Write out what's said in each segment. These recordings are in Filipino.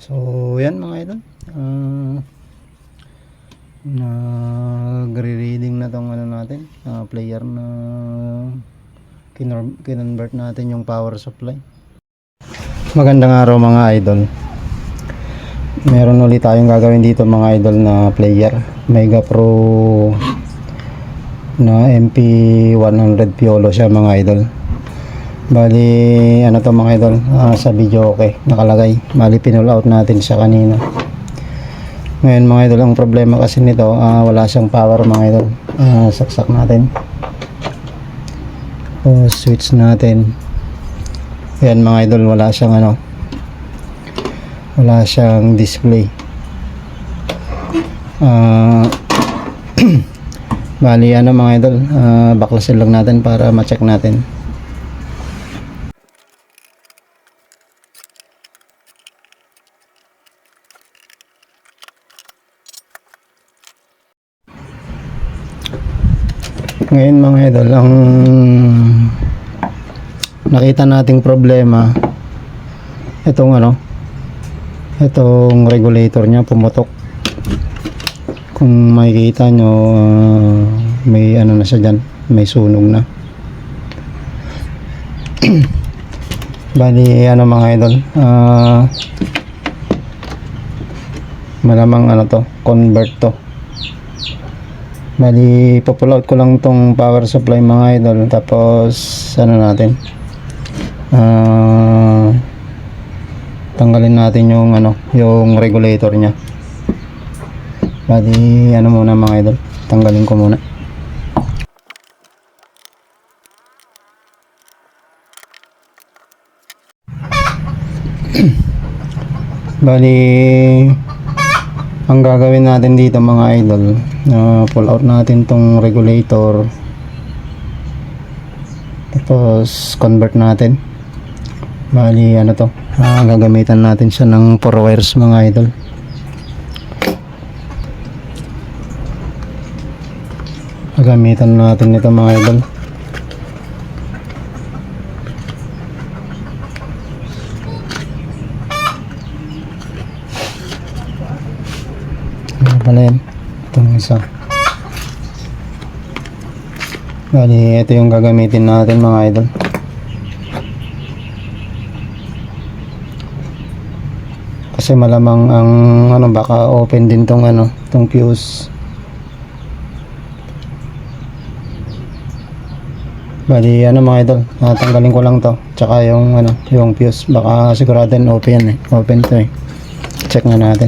So yan mga idol, nagre-reading na tong ano natin, player na kinonvert natin yung power supply. Magandang araw mga idol. Meron ulit tayong gagawin dito mga idol na player, Mega Pro na MP100 Piolo siya mga idol. Bali ano to mga idol, sa video okay nakalagay, bali pinull out natin siya kanina. Ngayon mga idol, ang problema kasi nito, wala siyang power mga idol. Saksak natin, switch natin. Ayan mga idol, wala siyang ano, wala siyang display. Bali ano mga idol, baklasin lang natin para ma-check natin. Ngayon mga idol, ang nakita nating problema, itong ano, itong regulator niya pumutok. Kung makikita nyo, may ano na siya dyan, may sunog na. Bali ano mga idol, malamang ano to, convert to. Bali pull out ko lang tong power supply mga idol, tapos ano natin, tanggalin natin yung ano, yung regulator nya. Bali ano muna mga idol, tanggalin ko muna. Bali ang gagawin natin dito mga idol, pull out natin tong regulator, tapos convert natin. Bali ano to, gagamitan natin siya ng 4 wires mga idol. Gagamitan natin ito mga idol. Pala yan, itong isa. Bali ito yung gagamitin natin mga idol. Kasi malamang ang ano, baka open din tong ano, tong fuse. Bali ano mga idol, tanggalin ko lang to, tsaka yung ano, yung fuse, baka sigurado open open to eh. Check nga natin.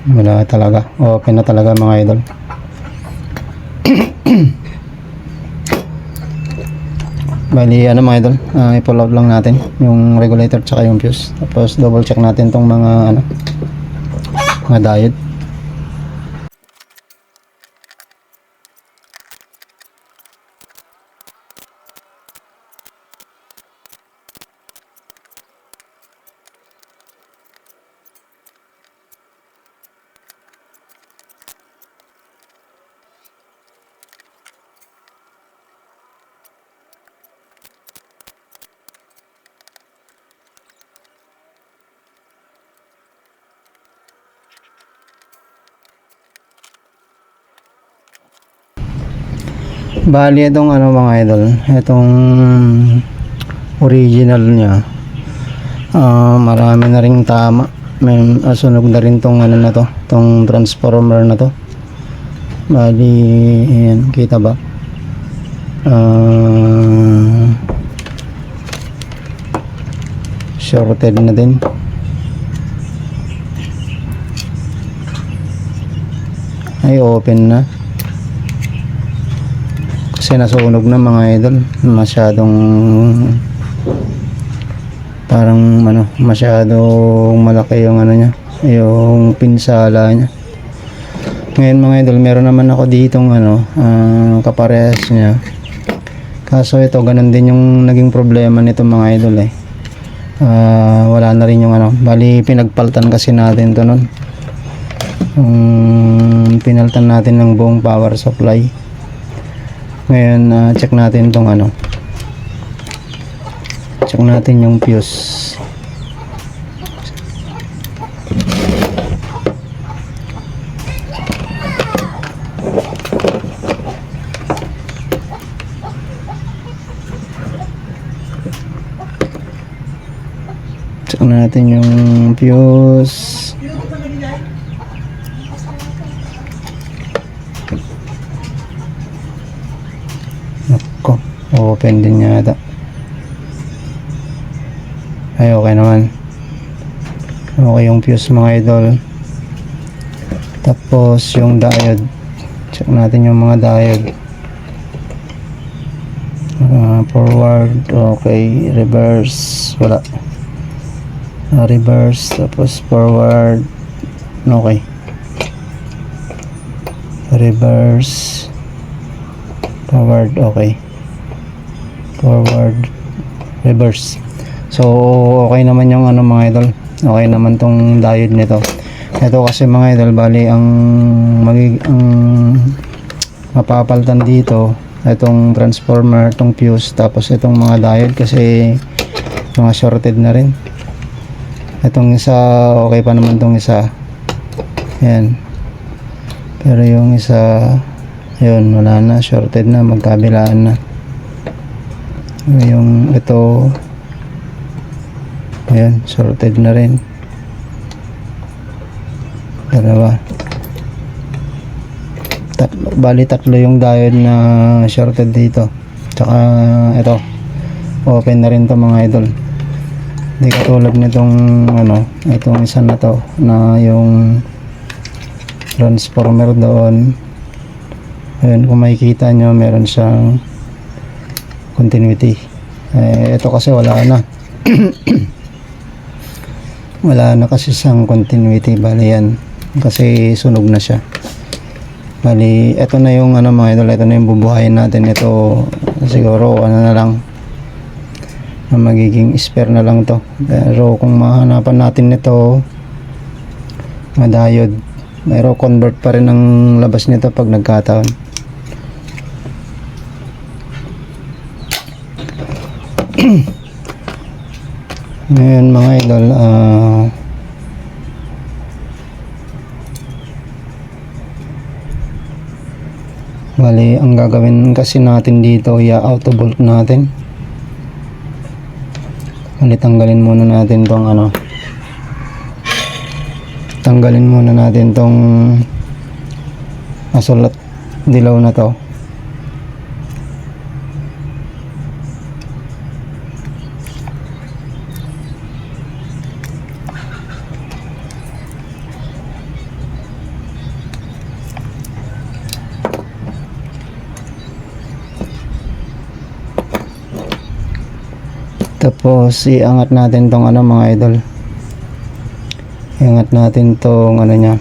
Wala talaga, open na talaga mga idol. Bali ano mga idol, i-pull out lang natin yung regulator tsaka yung fuse, tapos double check natin tong mga ano, mga diode. Bali itong ano mga idol, itong original nya, marami na ring tama. May sunog na rin tong ano na to, tong transformer na to. Bali ayan, kita ba, shorted na din. Ay open na kasi nasunog na mga idol. Masyadong parang ano, masyadong malaki yung ano nya, yung pinsala nya. Ngayon mga idol, meron naman ako ditong ano, kaparehas nya. Kaso ito, ganun din yung naging problema nito mga idol eh. Wala na rin yung ano, bali pinagpaltan kasi natin to nun. Pinaltan natin ng buong power supply. Ngayon, check natin tong ano. Check natin yung fuse. Check natin yung fuse. Nako, open din yata. Ay, okay naman. Okay yung fuse mga idol. Tapos yung diode. Check natin yung mga diode. Forward, okay. Reverse, wala. Reverse, tapos forward, okay. Reverse, forward, okay. Forward, reverse. So okay naman yung ano mga idol, okay naman tong diode nito. Ito kasi mga idol, bali ang mapapalitan dito itong transformer, itong fuse, tapos itong mga diode kasi mga shorted na rin. Itong isa okay pa naman, tong isa yan, pero yung isa yun, wala na, shorted na, magkabilaan na. Yung ito, ayan, shorted na rin, dalawa, bali tatlo yung diode na shorted dito, tsaka ito open na rin to mga idol. Hindi katulad nitong ano, itong isa na to na yung transformer doon. Ayun, kung makikita nyo, meron siyang continuity. Ito kasi wala na. Wala na kasi siyang continuity. Bali yan, kasi sunog na siya. Bali, ito na yung ano mga idol, ito na yung bubuhayin natin. Ito siguro ano na lang, na magiging spare na lang to. Pero kung mahanapan natin nito, diode, mayroon convert pa rin ang labas nito pag nagkataon. Ngayon mga idol, bali ang gagawin kasi natin dito, i-auto bolt natin. Tanggalin muna natin tong ano, tanggalin muna natin tong asol at dilaw na to. Tapos iangat natin tong ano mga idol, iangat natin tong ano nya,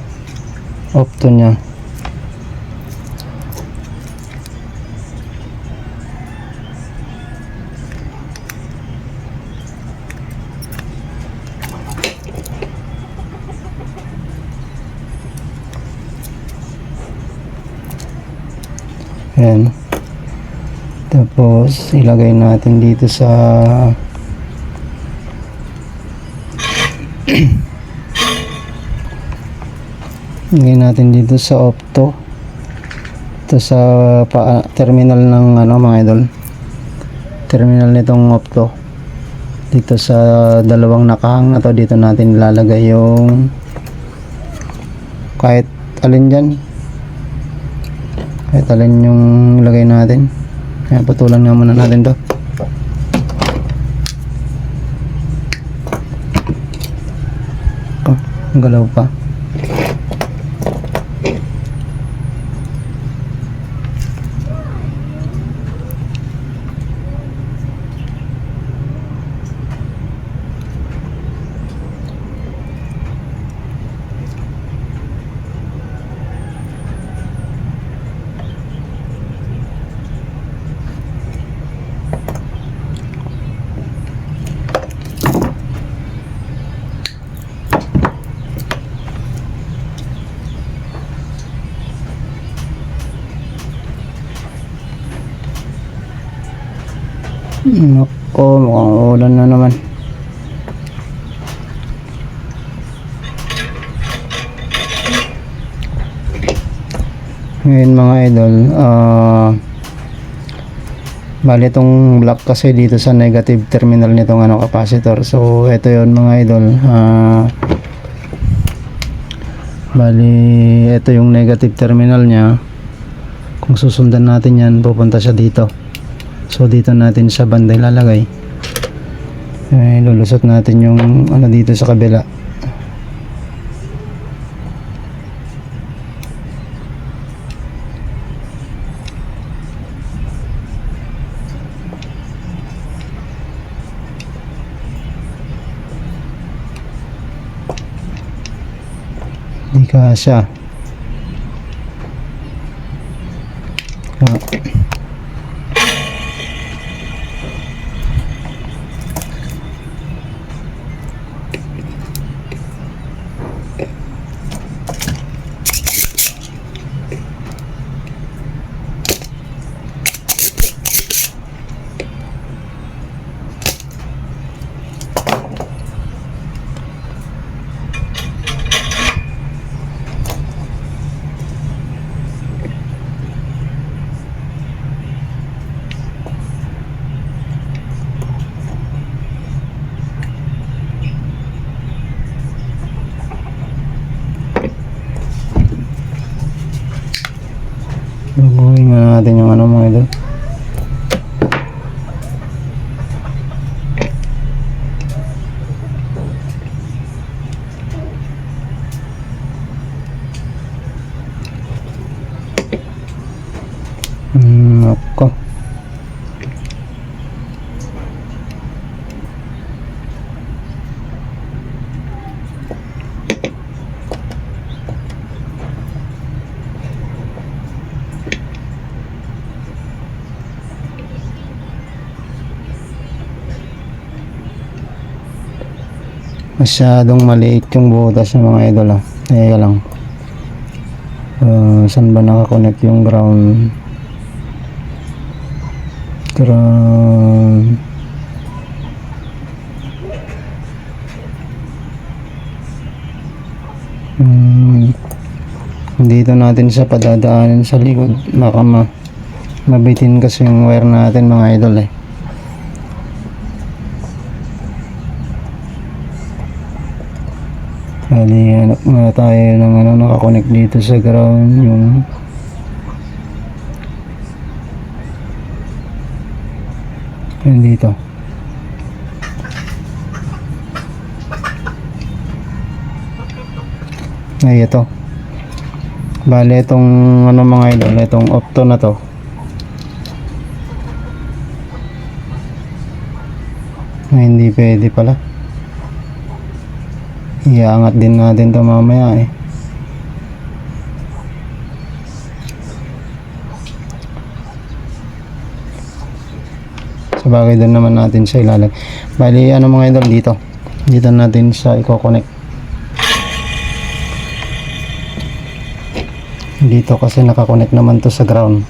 opto nya. Ayan. Tapos ilagay natin dito sa ilagay natin dito sa opto, ito sa terminal ng ano mga idol, terminal nitong opto. Dito sa dalawang nakahang na to, dito natin ilalagay yung kahit alin dyan, kahit alin yung ilagay natin. Kaya putulan nga muna natin to. Oh, galaw pa. Nako, mukhang ulan na naman. Ngayon mga idol, bali itong black kasi dito sa negative terminal nitong capacitor. So ito yon mga idol, bali ito yung negative terminal nya. Kung susundan natin yan, pupunta siya dito. So dito natin sa banda ilalagay. Lulusot natin yung dito sa kabila. Hindi kasya. Lubuhin nga natin yung mga idol. Ako. Masyadong maliit yung butas ng mga idol Teka lang. Saan ba nakakonect yung ground? Dito natin sa padadaanin sa likod. Baka mabitin kasi yung wire natin mga idol Bali, hanap nga tayo ng nakakonect dito sa ground yung dito. Ay, ito. Bali, itong mga idol, itong opto na to. Ay, hindi pwede pala. Iangat din natin ito mamaya Sabagay doon naman natin sa ilalim. Bali, mga idol dito. Dito natin sa i-connect. Dito kasi nakakonect naman to sa ground.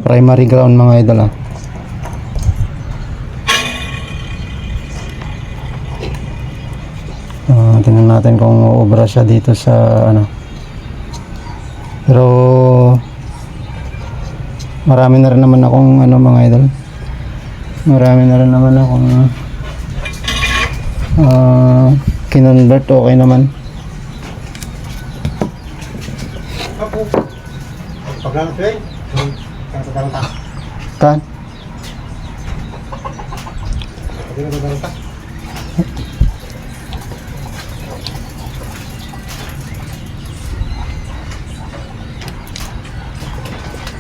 Primary ground mga idol tingnan natin kung uubra siya dito sa pero marami na rin naman akong mga idol, marami na rin naman akong kinonvert. Okay naman. Kan?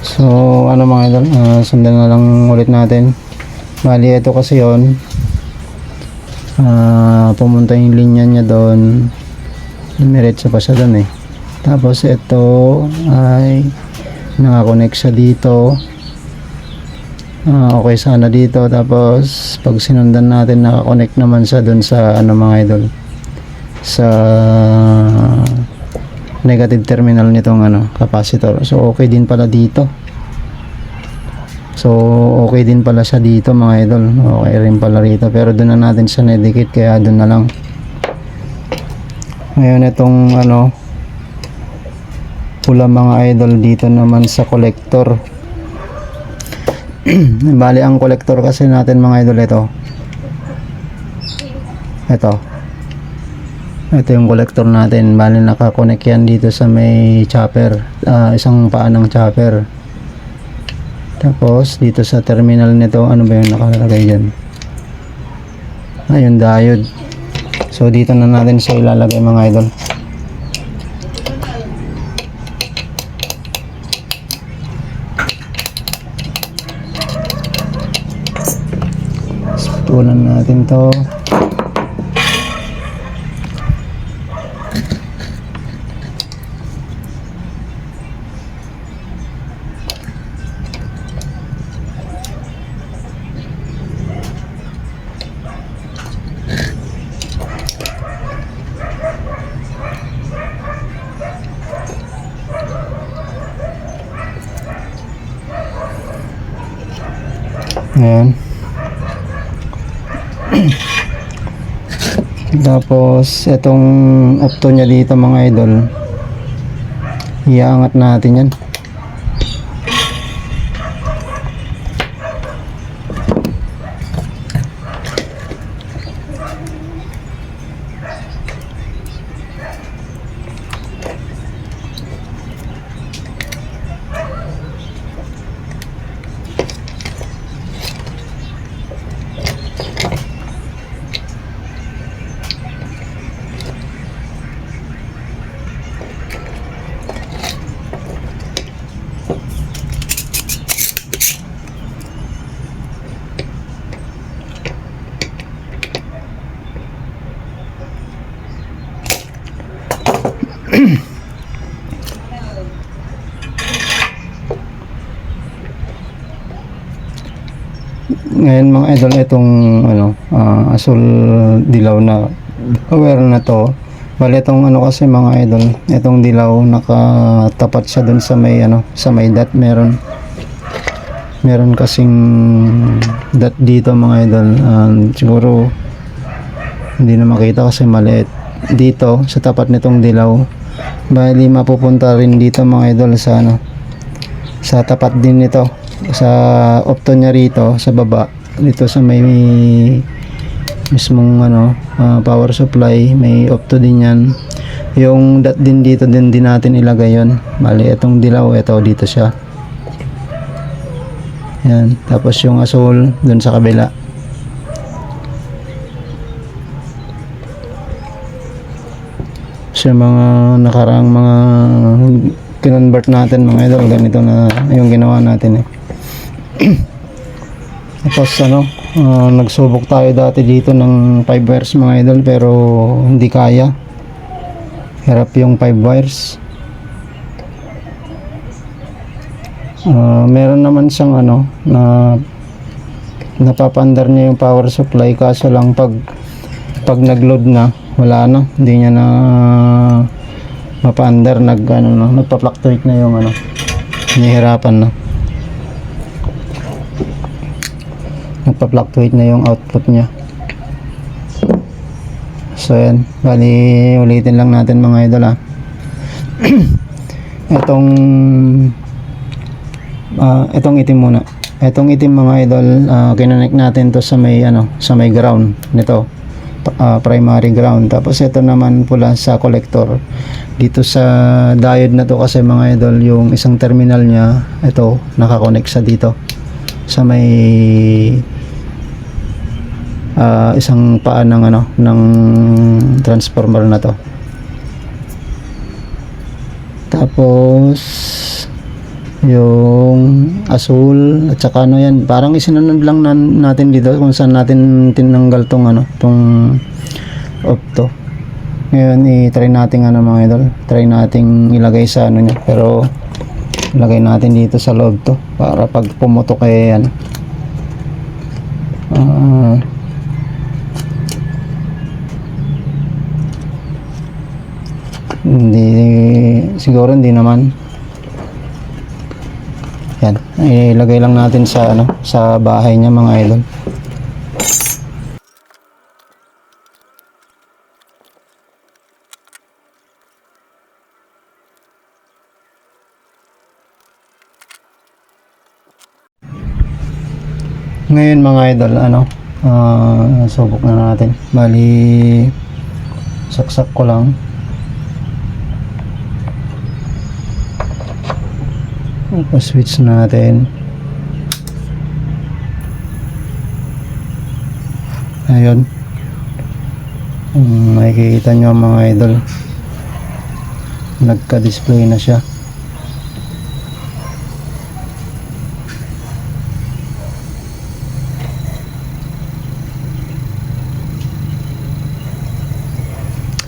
So mga idol, sundan na lang ulit natin. Bali ito kasi yon, pumunta yung linya niya doon, dumiretso pa siya doon tapos ito ay nakakonect siya dito. Okay sana dito, tapos pag sinundan natin nakakonect naman siya dun sa ano mga idol, sa negative terminal nitong ano capacitor. So okay din pala dito, so okay din pala siya dito mga idol, okay rin pala rito, pero dun na natin siya nedikit, kaya dun na lang. Ngayon itong ano pula mga idol, dito naman sa collector. Bali ang collector kasi natin mga idol, ito yung collector natin. Bali nakakonect yan dito sa may chopper, isang paa ng chopper. Tapos dito sa terminal nito, ano ba yung nakalagay dyan? Yung diode. So dito na natin siya ilalagay mga idol. Punan natin to. Ayan. Tapos itong opto niya dito mga idol, iaangat natin yan. Ngayon mga idol, itong ano, asul dilaw na aware na to. Bali itong ano kasi mga idol, itong dilaw nakatapat siya dun sa may ano, sa may dot. Meron kasing dot dito mga idol. Siguro hindi na makita kasi maliit dito sa tapat nitong dilaw. Bali mapupunta rin dito mga idol sa ano, sa tapat din nito, sa opto niya rito sa baba, dito sa may mismong ano, power supply, may opto din yan. Yung dot din dito din natin ilagay yon. Bali itong dilaw, ito dito siya, yan. Tapos yung asul dun sa kabila. Sa mga nakaraang mga kinonvert natin mga idol, ganito na yung ginawa natin Tapos ano, nagsubok tayo dati dito ng 5 wires mga idol, pero hindi kaya, hirap yung 5 wires. Meron naman siyang ano na napapandar niya yung power supply, kaso lang pag nagload na, wala na, hindi niya na mapa-under, nagpa-fluctuate na yung ano, nahihirapan na, nagpa-fluctuate na yung output niya. So yan, bali ulitin lang natin mga idol itong itim muna. Itong itim mga idol, kinonect natin to sa may ano, sa may ground nito, primary ground. Tapos ito naman pula sa collector dito sa diode na to, kasi mga idol yung isang terminal niya, ito nakakonect sa dito sa may isang paa ng ano, ng transformer na to. Tapos yung asul at saka ano yan, parang isinunod lang natin dito kung saan natin tinanggal tong ano, tong opto. Ngayon i-try natin ano mga idol, try nating ilagay sa ano niya, pero Lagay natin dito sa loob to para pag pumutok eh ano, hindi, siguro hindi naman. Yan, ilagay lang natin sa ano, sa bahay niya mga idol. Ngayon mga idol, ano, subok na natin. Bali, saksak ko lang. Pa-switch natin. Ayun. Makikita nyo mga idol, nagka-display na siya.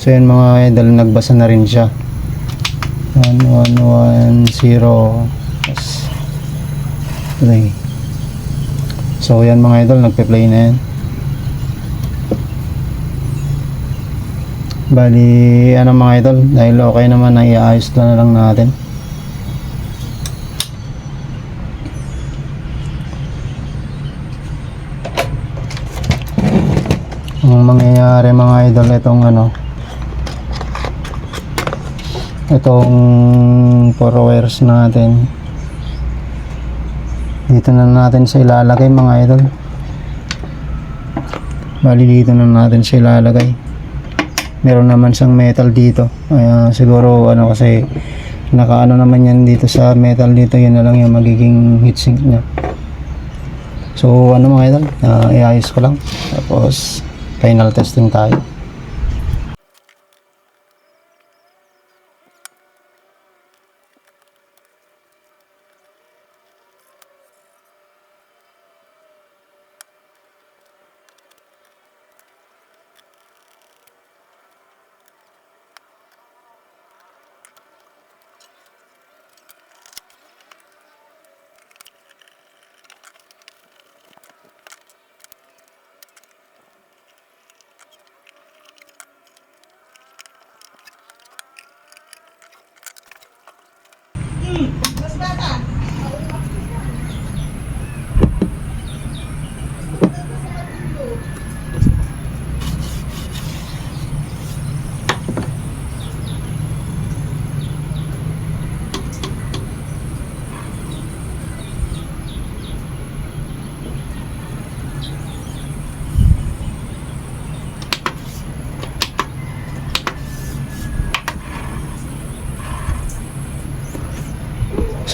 So yun mga idol, nagbasa na rin siya. 1110 play. So yan mga idol, nagpe-play na yan. Bali ano mga idol, dahil okay naman, naiayos na lang natin. Ang mangyayari mga idol, itong 4 wires natin, dito na natin sa ilalagay mga idol. Bali dito na natin sa ilalagay. Meron naman siyang metal dito, siguro ano, kasi nakaano naman yan dito sa metal dito, yun na lang yung magiging heatsink nya. So ano mga idol, iayos ko lang, tapos final testing tayo.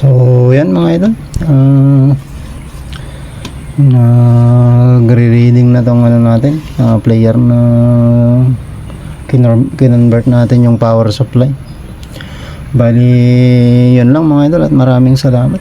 So yan mga idol, nagre-reading na tong ano natin, player na kinonvert natin yung power supply. Bali yun lang mga idol, at maraming salamat.